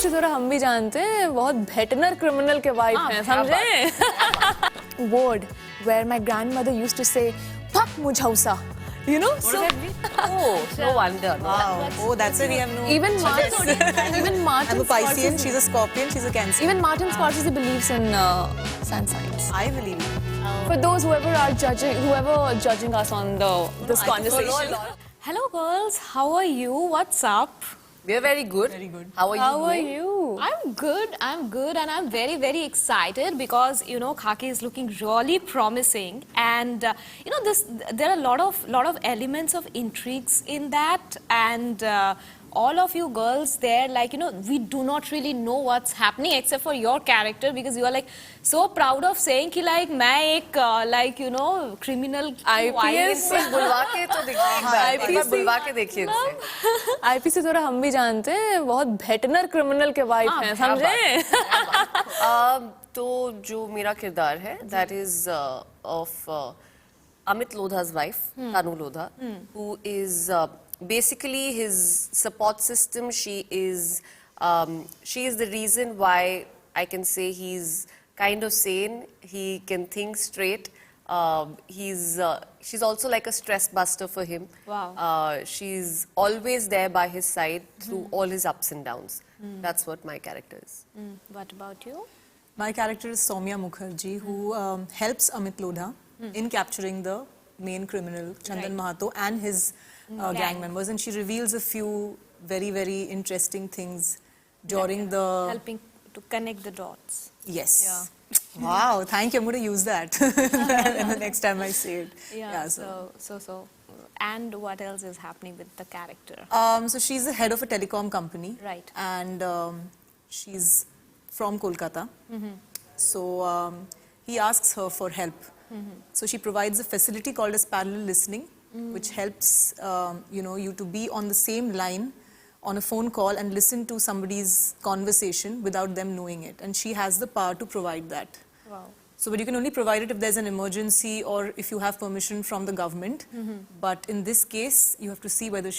से थोड़ा हम भी जानते हैं, बहुत भेटनर क्रिमिनल के वाइफ हैं, समझे? Word where my grandmother used to say, "Fuck mujhausa." You know? So, oh, no wonder. Wow. Oh, that's why we have no. Even Martin I'm a Piscean, she's a Scorpion, she's a Cancer. Even Martin Scorsese believes in sun signs. I believe it. For those whoever judging us on this conversation. Hello girls, how are you? What's up? We're very good. Very good. How are you How are doing? you? I'm good and I'm very, very excited because, you know, Khakee is looking really promising and, you know, there are a lot of elements of intrigues in that and all of you girls there, like, you know, we do not really know what's happening except for your character because you are like so proud of saying कि like मैं एक like, you know, criminal IPS बुलवा के तो देखिए, एक बार बुलवा के देखिए इनसे। आईपी से थोड़ा हम भी जानते हैं, बहुत भेटनर क्रिमिनल के वाइफ हैं, समझे? तो जो मेरा किरदार है, that is of Amit Lodha's wife, Tanu Lodha, who is basically his support system. She is the reason why I can say he's kind of sane. He can think straight. She's also like a stress buster for him. Wow. She's always there by his side through all his ups and downs. That's what my character is. What about you? My character is Soumya Mukherjee, who helps Amit Lodha in capturing the main criminal, Chandan Mahato, and his gang members. And she reveals a few very, very interesting things during the... Helping to connect the dots. Yes. Yeah. Wow, thank you. I'm going to use that and the next time I say it. Yeah, so. And what else is happening with the character? So she's the head of a telecom company. Right. And she's from Kolkata. So he asks her for help. So she provides a facility called as parallel listening, which helps you to be on the same line on a phone call and listen to somebody's conversation without them knowing it. And she has the power to provide that. Wow. So, but you can only provide it if there's an emergency or if you have permission from the government. But in this case, you have to see whether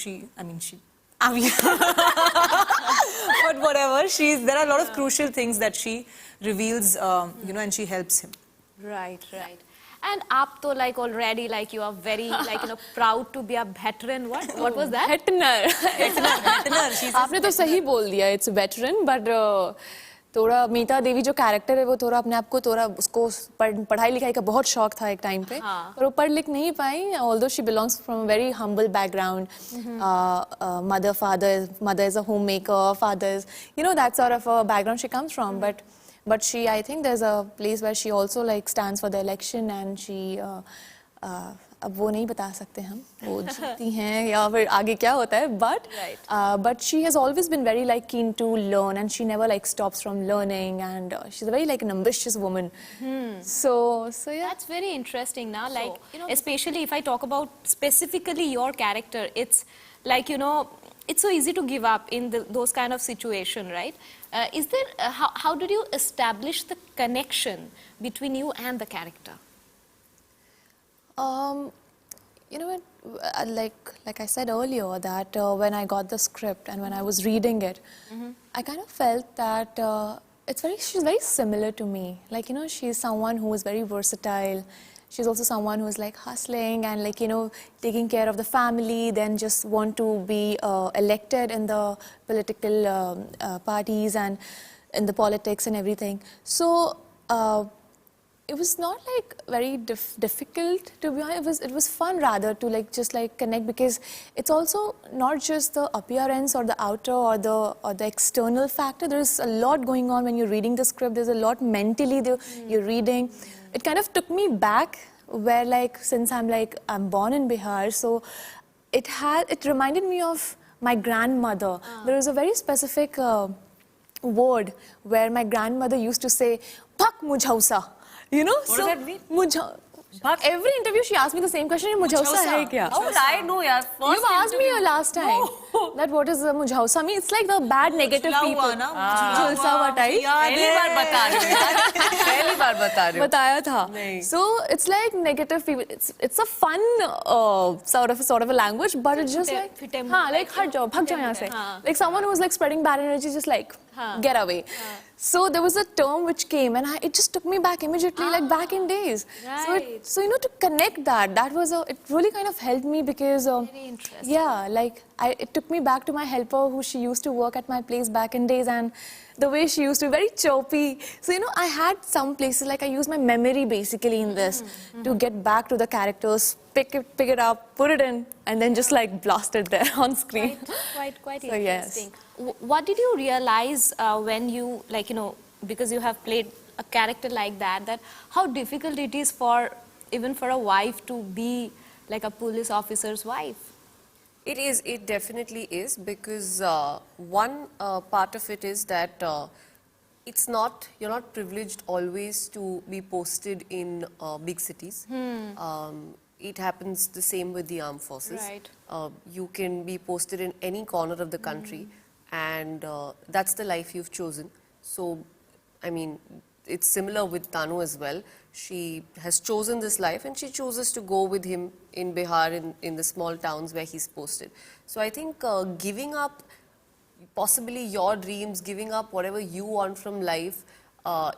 but whatever, there are a lot of crucial things that she reveals, and she helps him. Right. And up to like already like you are very like proud to be a veteran. What was that? भेटनर। आपने तो सही बोल दिया, it's veteran, but थोड़ा मीता देवी जो character है वो थोड़ा अपने आप को थोड़ा उसको पढ़ाई लिखाई का बहुत शौक था एक टाइम पे, पर वो पढ़ लिख नहीं पाई, although she belongs from a very humble background. Mother is a homemaker, father is, that sort of a background she comes from, but she, I think there's a place where she also like stands for the election and she अब वो नहीं बता सकते हम वो जीती हैं या फिर आगे क्या होता है, but she has always been very like keen to learn and she never like stops from learning and she's a very like an ambitious woman. So yeah, that's very interesting now, like especially if I talk about specifically your character, it's like it's so easy to give up in those kind of situation, right? Is there how did you establish the connection between you and the character? Like I said earlier that when I got the script and when I was reading it, I kind of felt that she's very similar to me. Like, she's someone who is very versatile. She's also someone who is like hustling and like, taking care of the family, then just want to be elected in the political parties and in the politics and everything. So, it was not like very difficult to be honest. It was fun rather to like just like connect because it's also not just the appearance or the outer or the external factor. There's a lot going on when you're reading the script. There's a lot mentally you're reading. It kind of took me back where like since I'm born in Bihar, so it reminded me of my grandmother. There was a very specific word where my grandmother used to say, "Fuck mujhausa." What does that mean? Every interview she asked me the same question, mujhausa hai kya? How would I know, yaar? You asked me last time that what is mujhausa mean? It's like the bad negative people. Jhalsa watai. पहली बार बता रही हूँ। बताया था. So it's like negative people. It's a fun sort of a language, but it's just like हाँ, like हट जाओ, भाग जाओ यहाँ से. Like someone who's like spreading bad energy, just like get away. So there was a term which came and it just took me back immediately, like back in days. Right. So, you know, to connect that was it really kind of helped me because, Very interesting. yeah, like it took me back to my helper who she used to work at my place back in days, and the way she used to be very chirpy. So, you know, I had some places, like I used my memory basically in this to get back to the characters, pick it up, put it in, and then just like blast it there on screen. Quite So, yes. interesting. What did you realize when you, like, you know, because you have played a character like that, that how difficult it is for, even for a wife to be like a police officer's wife? It is, it definitely is, because one part of it is that it's not, you're not privileged always to be posted in big cities. It happens the same with the armed forces. Right. You can be posted in any corner of the country, and that's the life you've chosen. So, I mean, it's similar with Tanu as well. She has chosen this life and she chooses to go with him in Bihar, in the small towns where he's posted. So I think giving up possibly your dreams, giving up whatever you want from life,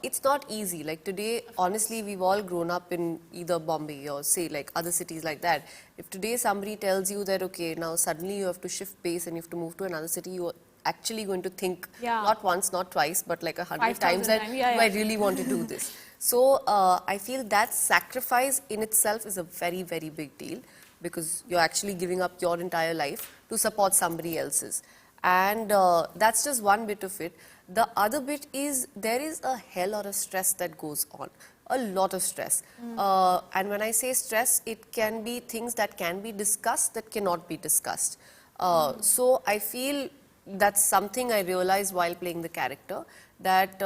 it's not easy. Like today, honestly, we've all grown up in either Bombay or say like other cities like that. If today somebody tells you that, okay, now suddenly you have to shift pace and you have to move to another city, you're actually going to think, not once, not twice, but like 100 times that, do I really want to do this? So I feel that sacrifice in itself is a very, very big deal, because you're actually giving up your entire life to support somebody else's. And that's just one bit of it. The other bit is there is a hell lot of stress that goes on. A lot of stress. And when I say stress, it can be things that can be discussed, that cannot be discussed. So I feel that's something I realized while playing the character, that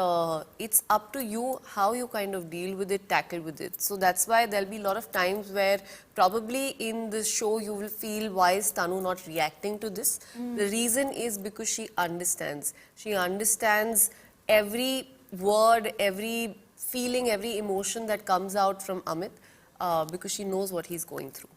it's up to you how you kind of deal with it, tackle with it. So that's why there'll be a lot of times where probably in the show you will feel, why is Tanu not reacting to this? The reason is because she understands. She understands every word, every feeling, every emotion that comes out from Amit, because she knows what he's going through.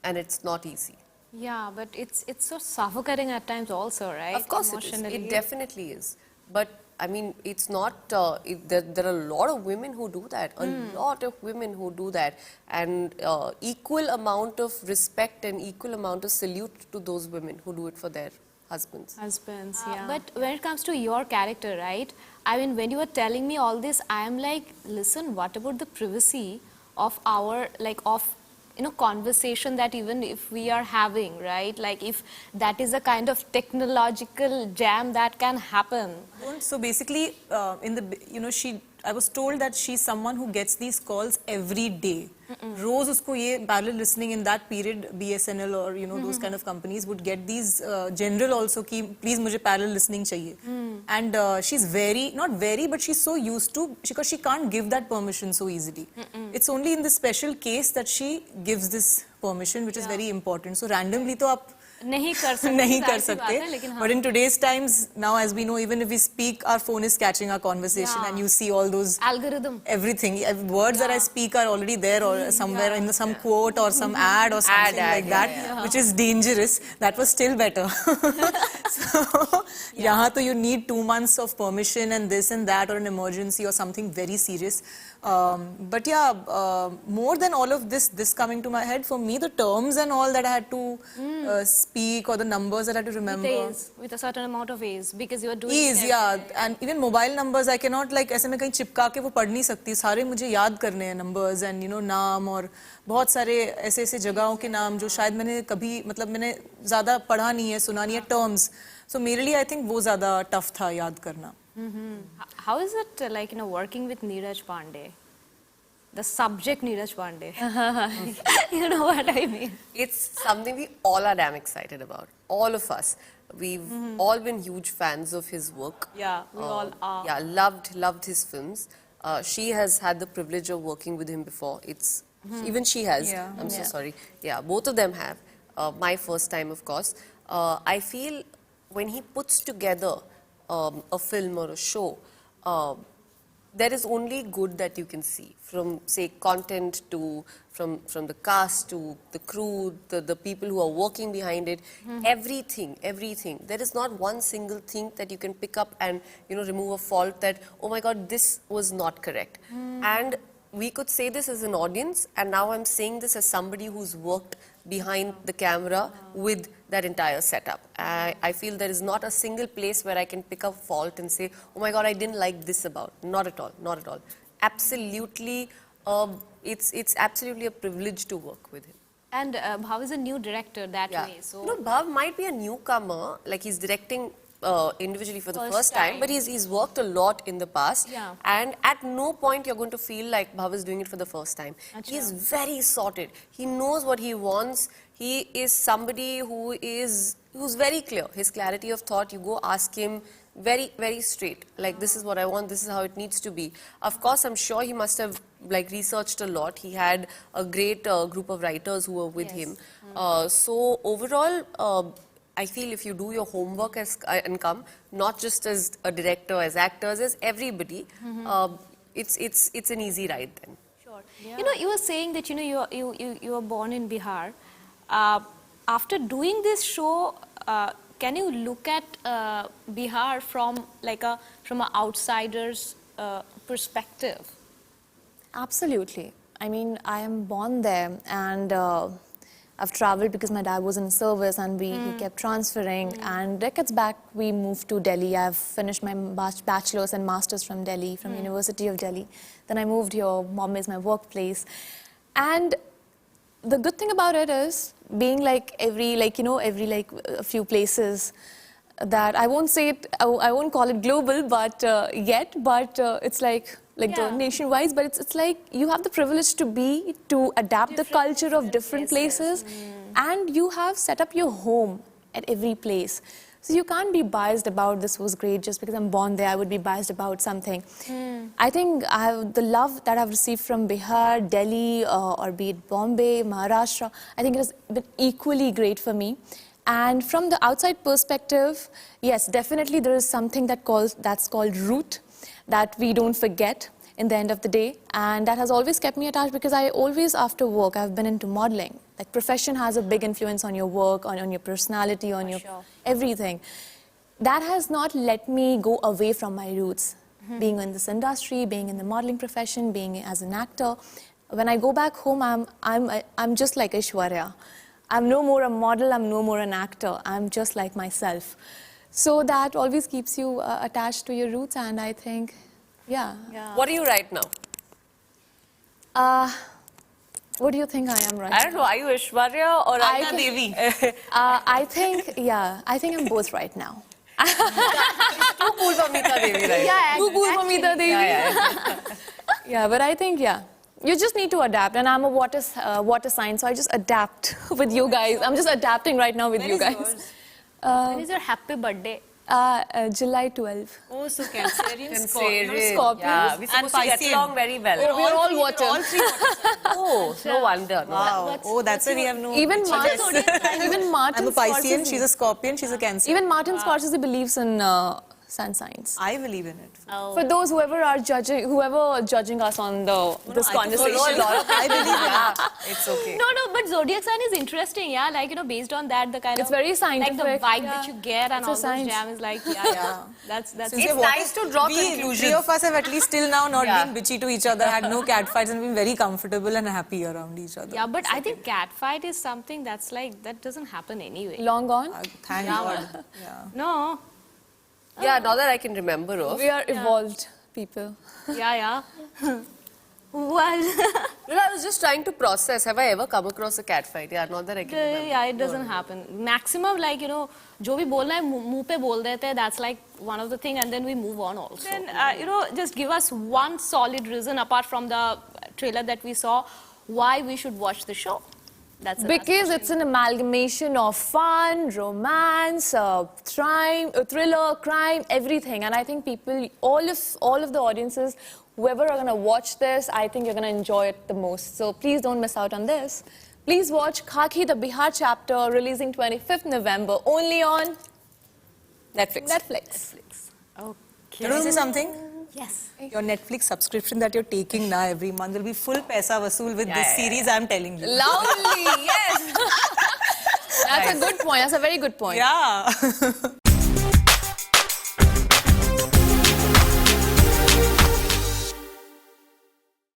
And it's not easy. Yeah, but it's so suffocating at times also, right? Of course it is. It definitely is. But I mean, it's not, there are a lot of women who do that. A lot of women who do that. And equal amount of respect and equal amount of salute to those women who do it for their husbands. Yeah. But when it comes to your character, right? I mean, when you were telling me all this, I am like, listen, what about the privacy of our, like, of, you know, conversation that even if we are having, right? Like if that is a kind of technological jam that can happen. So basically, I was told that she's someone who gets these calls every day. Rose usko ye parallel listening in that period, BSNL or those kind of companies would get these general also ki please mujhe parallel listening chahiye. And she's not very, but she's so used to, because she can't give that permission so easily. It's only in this special case that she gives this permission, which is very important. So randomly to aap नहीं कर सकते. But in today's times, now as we know, even if we speak, our phone is catching our conversation, and you see all those algorithm. Everything. Words that I speak are already there or somewhere in some quote or some ad or something like that, which is dangerous. That was still better. So, yahan to you need 2 months of permission and this and that, or an emergency or something very serious. But yeah, more than all of this coming to my head, for me, the terms and all that I had to speak, or the numbers that I had to remember. With a certain amount of ease, because you are doing ease, yeah. And even mobile numbers, I cannot like ऐसे में कहीं चिपका के वो पढ़ नहीं सकती. सारे मुझे याद करने हैं numbers and नाम, और बहुत सारे ऐसे जगहों के नाम जो शायद मैंने कभी मैंने ज़्यादा पढ़ा नहीं है, सुना नहीं है, terms. So मेरे लिए I think वो ज़्यादा tough था याद करना. How is it like, working with Neeraj Pandey? The subject Neeraj Pandey. You know what I mean? It's something we all are damn excited about. All of us. We've all been huge fans of his work. Yeah, we all are. Yeah, loved his films. She has had the privilege of working with him before. Even she has. Yeah. I'm so sorry. Yeah, both of them have. My first time, of course. I feel when he puts together a film or a show, there is only good that you can see from, say, content to from the cast to the crew, the people who are working behind it, everything. There is not one single thing that you can pick up and, you know, remove a fault that, oh my God, this was not correct. And we could say this as an audience, and now I'm saying this as somebody who's worked behind the camera with that entire setup. I feel there is not a single place where I can pick up fault and say, oh my God, I didn't like this about. Not at all, not at all. Absolutely, it's absolutely a privilege to work with him. And Bhav is a new director that way. So No, Bhav might be a newcomer, like he's directing individually for the first time, but he's worked a lot in the past. Yeah. And at no point you're going to feel like Bhav is doing it for the first time. He's very sorted. He knows what he wants. He is somebody who's very clear. His clarity of thought, you go ask him very, very straight. Like, this is what I want, this is how it needs to be. Of course, I'm sure he must have like researched a lot. He had a great group of writers who were with him. So overall, I feel if you do your homework and come, not just as a director, as actors, as everybody, it's an easy ride then. Sure. Yeah. You know, you were saying that, you know, you were born in Bihar. After doing this show, can you look at Bihar from an outsider's perspective? Absolutely. I mean, I am born there, and I've traveled because my dad was in service, and he kept transferring. And decades back, we moved to Delhi. I've finished my bachelor's and master's from Delhi, from University of Delhi. Then I moved here. Mom is my workplace, and the good thing about it is being every a few places that I won't say it, I won't call it global, but it's like the nationwide, but it's like you have the privilege to adapt the culture of different places, and you have set up your home at every place. So you can't be biased about this was great just because I'm born there. I would be biased about something. I think the love that I've received from Bihar, Delhi, or be it Bombay, Maharashtra, I think it has been equally great for me. And from the outside perspective, yes, definitely there is something that's called root that we don't forget in the end of the day. And that has always kept me attached because I always, after work, I've been into modeling. Like, profession has a big influence on your work, on your personality, on your everything. That has not let me go away from my roots. Being in this industry, being in the modeling profession, being as an actor. When I go back home, I'm just like Aishwarya. I'm no more a model, I'm no more an actor. I'm just like myself. So that always keeps you attached to your roots, and I think, What are you right now? What do you think I am right now? I don't know, are you Aishwarya or Aina Devi? I think I'm both right now. Too cool for Meeta Devi, right? Yeah, too cool for Meeta Devi. Yeah, but I think, you just need to adapt, and I'm a water sign, so I just adapt with you guys. I'm just adapting right now with you guys. When is your happy birthday? July 12. Oh, so Cancerian, Cancerian. Scorpions. Yeah, we're supposed to get along very well. Oh, we're all water. All three water signs. Oh, no wonder. No. Wow. Oh, that's why we have no... Even Martin I'm a Piscean, Scorsese. she's a Scorpion, she's a Cancer. Even Martin Scorsese believes in sun signs. I believe in it. For those whoever judging us on this conversation. I believe in it. It's okay. No, but zodiac sign is interesting, yeah. Like, you know, based on that, the kind It's very scientific. like the vibe that you get and It's a all those science. jam is like, that's. Since It's nice to draw conclusions. Three of us have at least till now not been bitchy to each other, had no cat fights, and been very comfortable and happy around each other. Yeah, but I think cat fight is something that's like, that doesn't happen anyway. Long gone. Thank God. Yeah. No. Yeah, now that I can remember of. We are evolved people. Yeah. Well, I was just trying to process. Have I ever come across a cat fight? Yeah, not that I can remember. yeah, it doesn't happen. Maximum, like, you know, जो भी बोलना है मुंह पे बोल देते हैं. That's like one of the thing, and then we move on also. Then, you know, just give us one solid reason apart from the trailer that we saw, why we should watch the show. Because it's an amalgamation of fun, romance, thriller, crime, everything. And I think people, all of the audiences, whoever are going to watch this, I think you're going to enjoy it the most. So please don't miss out on this. Please watch Khakee, the Bihar Chapter, releasing 25th November, only on Netflix. Netflix. Okay. Can I say something? Yes. Your Netflix subscription that you're taking now every month will be full paisa vasool with this series, I'm telling you. Lovely, yes. That's a good point. That's a very good point. Yeah.